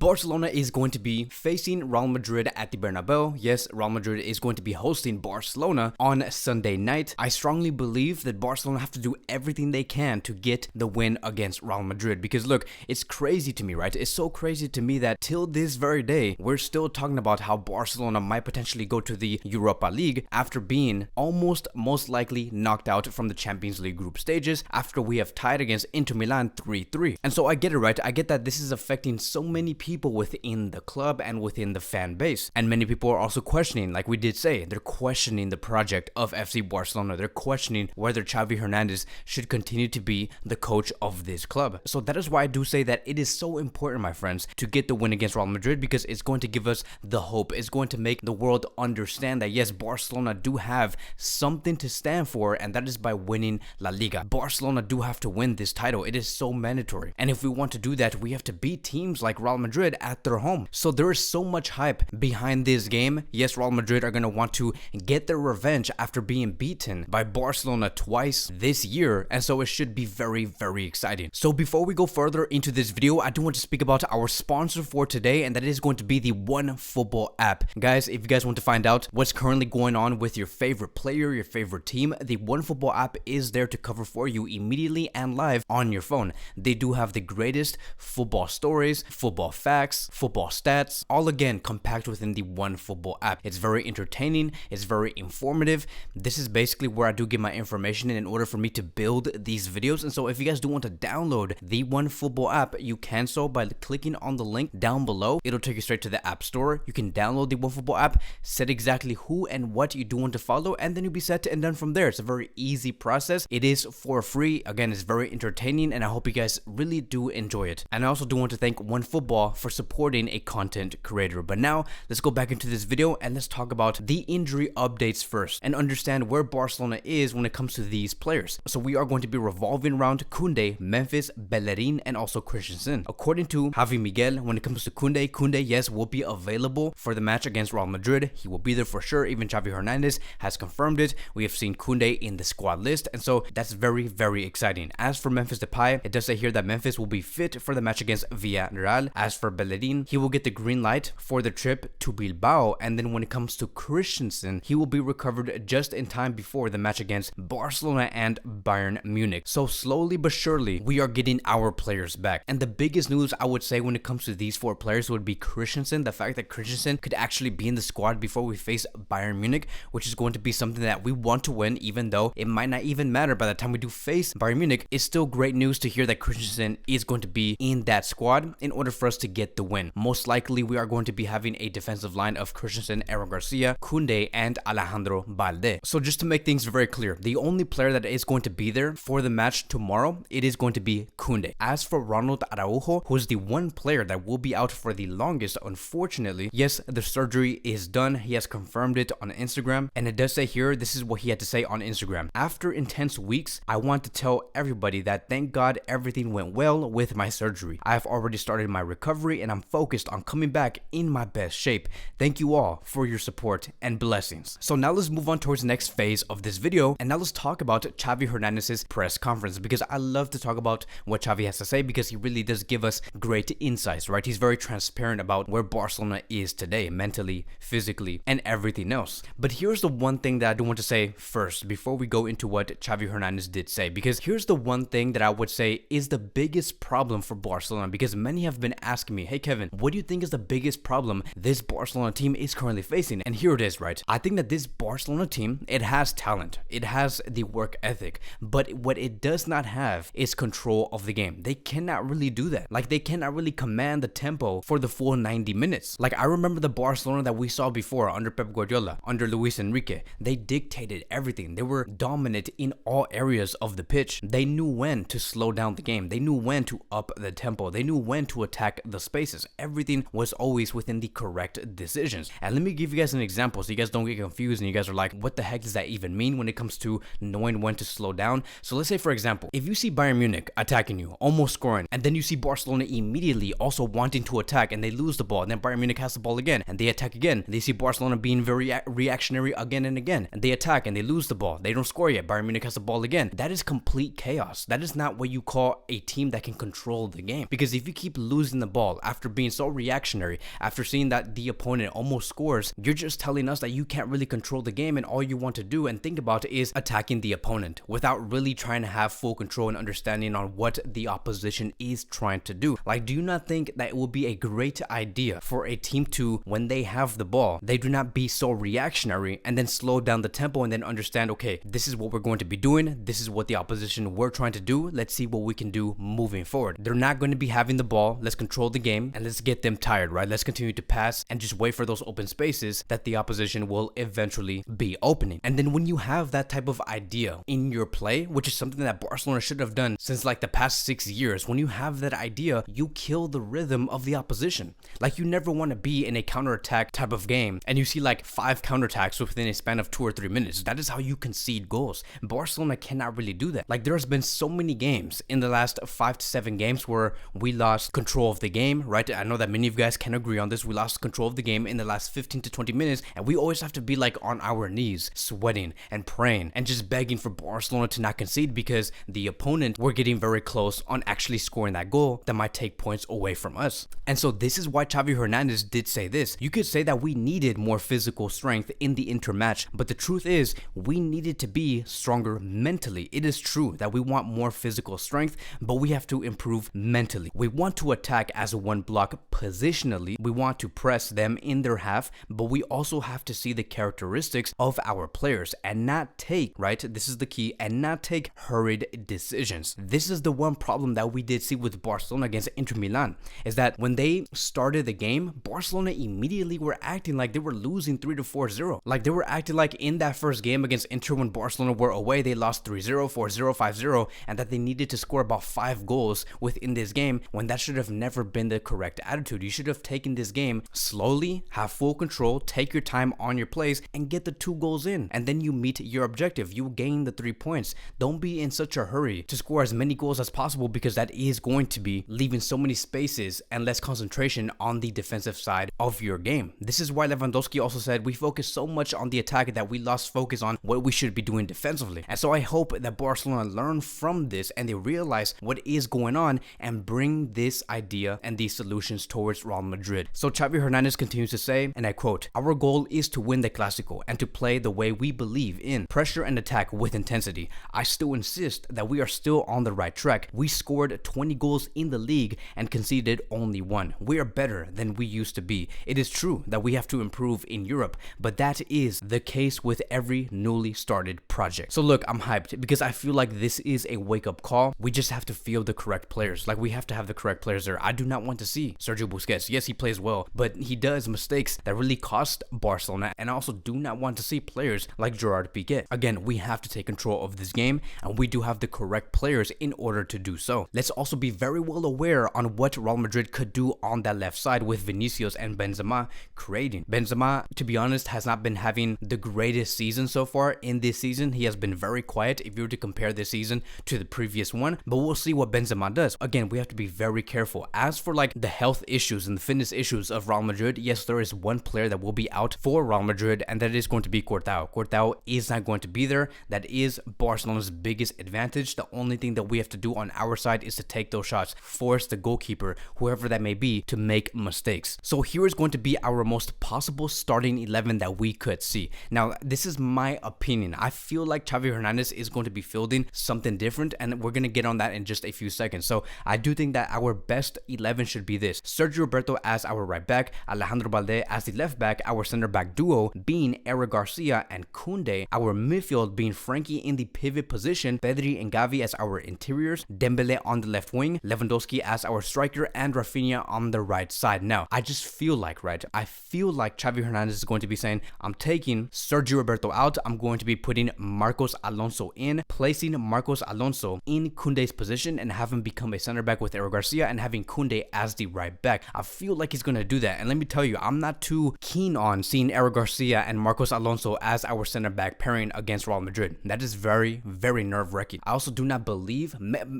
Barcelona is going to be facing Real Madrid at the Bernabeu. Yes, Real Madrid is going to be hosting Barcelona on Sunday night. I strongly believe that Barcelona have to do everything they can to get the win against Real Madrid, because look, it's crazy to me, right? It's so crazy to me that till this very day, we're still talking about how Barcelona might potentially go to the Europa League after being almost most likely knocked out from the Champions League group stages after we have tied against Inter Milan 3-3. And so I get it, right? I get that this is affecting so many people within the club and within the fan base. And many people are also questioning, like we did say, they're questioning the project of FC Barcelona. They're questioning whether Xavi Hernandez should continue to be the coach of this club. So that is why I do say that it is so important, my friends, to get the win against Real Madrid, because it's going to give us the hope. It's going to make the world understand that yes, Barcelona do have something to stand for, and that is by winning La Liga. Barcelona do have to win this title. It is so mandatory. And if we want to do that, we have to beat teams like Real Madrid at their home. So there is so much hype behind this game. Yes, Real Madrid are going to want to get their revenge after being beaten by Barcelona twice this year, and so it should be very, very exciting. So before we go further into this video, I do want to speak about our sponsor for today, and that is going to be the OneFootball app. Guys, if you guys want to find out what's currently going on with your favorite player, your favorite team, the OneFootball app is there to cover for you immediately and live on your phone. They do have the greatest football stories, football facts, football stats, all again compact within the OneFootball app. It's very entertaining, it's very informative. This is basically where I do get my information in order for me to build these videos. And so if you guys do want to download the OneFootball app, you can so by clicking on the link down below. It'll take you straight to the App Store. You can download the OneFootball app, set exactly who and what you do want to follow, and then you'll be set and done from there. It's a very easy process. It is for free. Again, it's very entertaining, and I hope you guys really do enjoy it. And I also do want to thank OneFootball for supporting a content creator. But now let's go back into this video and let's talk about the injury updates first and understand where Barcelona is when it comes to these players. So we are going to be revolving around Koundé, Memphis, Bellerin, and also Christensen. According to Javi Miguel, when it comes to Koundé, yes, will be available for the match against Real Madrid. He will be there for sure. Even Xavi Hernandez has confirmed it. We have seen Koundé in the squad list, and so that's very, very exciting. As for Memphis Depay, it does say here that Memphis will be fit for the match against Villarreal. As for Bellerin, he will get the green light for the trip to Bilbao, and then when it comes to Christensen, he will be recovered just in time before the match against Barcelona and Bayern Munich. So slowly but surely, we are getting our players back. And the biggest news I would say when it comes to these four players would be Christensen. The fact that Christensen could actually be in the squad before we face Bayern Munich, which is going to be something that we want to win, even though it might not even matter by the time we do face Bayern Munich. It's still great news to hear that Christensen is going to be in that squad in order for us to get the win. Most likely, we are going to be having a defensive line of Christensen, Aaron Garcia, Koundé, and Alejandro Balde. So just to make things very clear, the only player that is going to be there for the match tomorrow, it is going to be Koundé. As for Ronald Araujo, who is the one player that will be out for the longest, unfortunately, yes, the surgery is done. He has confirmed it on Instagram, and it does say here, this is what he had to say on Instagram. After intense weeks, I want to tell everybody that thank God everything went well with my surgery. I have already started my recovery, and I'm focused on coming back in my best shape. Thank you all for your support and blessings. So now let's move on towards the next phase of this video, and now let's talk about Xavi Hernandez's press conference, because I love to talk about what Xavi has to say, because he really does give us great insights, right? He's very transparent about where Barcelona is today, mentally, physically, and everything else. But here's the one thing that I do want to say first before we go into what Xavi Hernandez did say, because here's the one thing that I would say is the biggest problem for Barcelona, because many have been asking me, hey Kevin, what do you think is the biggest problem this Barcelona team is currently facing? And here it is, right? I think that this Barcelona team, it has talent, it has the work ethic, but what it does not have is control of the game. They cannot really do that. Like, they cannot really command the tempo for the full 90 minutes. Like, I remember the Barcelona that we saw before under Pep Guardiola, under Luis Enrique. They dictated everything. They were dominant in all areas of the pitch. They knew when to slow down the game. They knew when to up the tempo. They knew when to attack the spaces. Everything was always within the correct decisions. And let me give you guys an example so you guys don't get confused and you guys are like, what the heck does that even mean when it comes to knowing when to slow down? So let's say, for example, if you see Bayern Munich attacking you, almost scoring, and then you see Barcelona immediately also wanting to attack and they lose the ball, and then Bayern Munich has the ball again and they attack again. And they see Barcelona being very reactionary again and again, and they attack and they lose the ball. They don't score yet. Bayern Munich has the ball again. That is complete chaos. That is not what you call a team that can control the game. Because if you keep losing the ball ball, after being so reactionary, after seeing that the opponent almost scores, you're just telling us that you can't really control the game and all you want to do and think about is attacking the opponent without really trying to have full control and understanding on what the opposition is trying to do. Like, do you not think that it would be a great idea for a team to, when they have the ball, they do not be so reactionary and then slow down the tempo and then understand, okay, this is what we're going to be doing, this is what the opposition we're trying to do, let's see what we can do moving forward. They're not going to be having the ball, let's control the game and let's get them tired, right? Let's continue to pass and just wait for those open spaces that the opposition will eventually be opening. And then when you have that type of idea in your play, which is something that Barcelona should have done since like the past 6 years, when you have that idea, you kill the rhythm of the opposition. Like, you never want to be in a counterattack type of game and you see like 5 counterattacks within a span of 2 or 3 minutes. That is how you concede goals. Barcelona cannot really do that. Like, there's been so many games in the last 5 to 7 games where we lost control of the game, right? I know that many of you guys can agree on this. We lost control of the game in the last 15 to 20 minutes and we always have to be like on our knees, sweating and praying and just begging for Barcelona to not concede because the opponent were getting very close on actually scoring that goal that might take points away from us. And so this is why Xavi Hernandez did say this. You could say that we needed more physical strength in the Inter match, but the truth is we needed to be stronger mentally. It is true that we want more physical strength, but we have to improve mentally. We want to attack as one block positionally. We want to press them in their half, but we also have to see the characteristics of our players and not take, right? This is the key, and not take hurried decisions. This is the one problem that we did see with Barcelona against Inter Milan, is that when they started the game, Barcelona immediately were acting like they were losing 3-4-0. Like, they were acting like in that first game against Inter when Barcelona were away, they lost 3-0, 4-0, 5-0, and that they needed to score about 5 goals within this game, when that should have never been the correct attitude. You should have taken this game slowly, have full control, take your time on your plays, and get the 2 goals in, and then you meet your objective. You gain the 3 points. Don't be in such a hurry to score as many goals as possible, because that is going to be leaving so many spaces and less concentration on the defensive side of your game. This is why Lewandowski also said we focused so much on the attack that we lost focus on what we should be doing defensively. And so I hope that Barcelona learn from this and they realize what is going on and bring this idea and these solutions towards Real Madrid. So Xavi Hernandez continues to say, and I quote, "Our goal is to win the Clásico and to play the way we believe in, pressure and attack with intensity. I still insist that we are still on the right track. We scored 20 goals in the league and conceded only 1. We are better than we used to be. It is true that we have to improve in Europe, but that is the case with every newly started project." So look, I'm hyped because I feel like this is a wake-up call. We just have to feel the correct players. Like, we have to have the correct players there. I do not want to see Sergio Busquets. Yes, he plays well, but he does mistakes that really cost Barcelona, and I also do not want to see players like Gerard Piqué. Again, we have to take control of this game, and we do have the correct players in order to do so. Let's also be very well aware on what Real Madrid could do on that left side with Vinicius and Benzema creating. Benzema, to be honest, has not been having the greatest season so far in this season. He has been very quiet if you were to compare this season to the previous one, but we'll see what Benzema does. Again, we have to be very careful. As for like the health issues and the fitness issues of Real Madrid, yes, there is one player that will be out for Real Madrid, and that is going to be Courtois. Courtois is not going to be there. That is Barcelona's biggest advantage. The only thing that we have to do on our side is to take those shots, force the goalkeeper, whoever that may be, to make mistakes. So here is going to be our most possible starting 11 that we could see. Now, this is my opinion. I feel like Xavi Hernandez is going to be fielding something different, and we're going to get on that in just a few seconds. So I do think that our best 11 should be this: Sergio Roberto as our right back, Alejandro Balde as the left back, our center back duo being Eric Garcia and Koundé, our midfield being Frankie in the pivot position, Pedri and Gavi as our interiors, Dembele on the left wing, Lewandowski as our striker, and Rafinha on the right side. Now, I just feel like, right, I feel like Xavi Hernandez is going to be saying, I'm taking Sergio Roberto out, I'm going to be putting Marcos Alonso in, placing Marcos Alonso in Koundé's position and have him become a center back with Eric Garcia and having Koundé as the right back. I feel like he's going to do that, and let me tell you, I'm not too keen on seeing Eric Garcia and Marcos Alonso as our center back pairing against Real Madrid. That is very, very nerve-wracking. I also do not believe,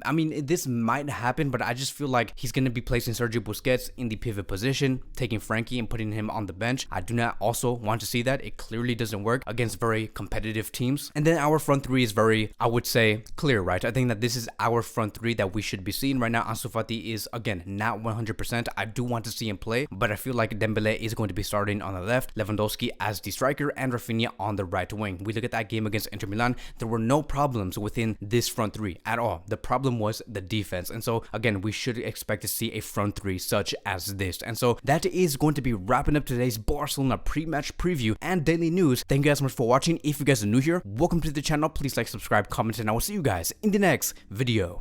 I mean, this might happen, but I just feel like he's going to be placing Sergio Busquets in the pivot position, taking Frankie and putting him on the bench. I do not also want to see that. It clearly doesn't work against very competitive teams. And then our front three is very, I would say, clear, right? I think that this is our front three that we should be seeing right now. Ansu Fati is, again, not 100%. I do want to see him play, but I feel like Dembele is going to be starting on the left, Lewandowski as the striker, and Rafinha on the right wing. We look at that game against Inter Milan, there were no problems within this front three at all. The problem was the defense. And so again, we should expect to see a front three such as this. And so that is going to be wrapping up today's Barcelona pre-match preview and daily news. Thank you guys so much for watching. If you guys are new here, welcome to the channel. Please like, subscribe, comment, and I will see you guys in the next video.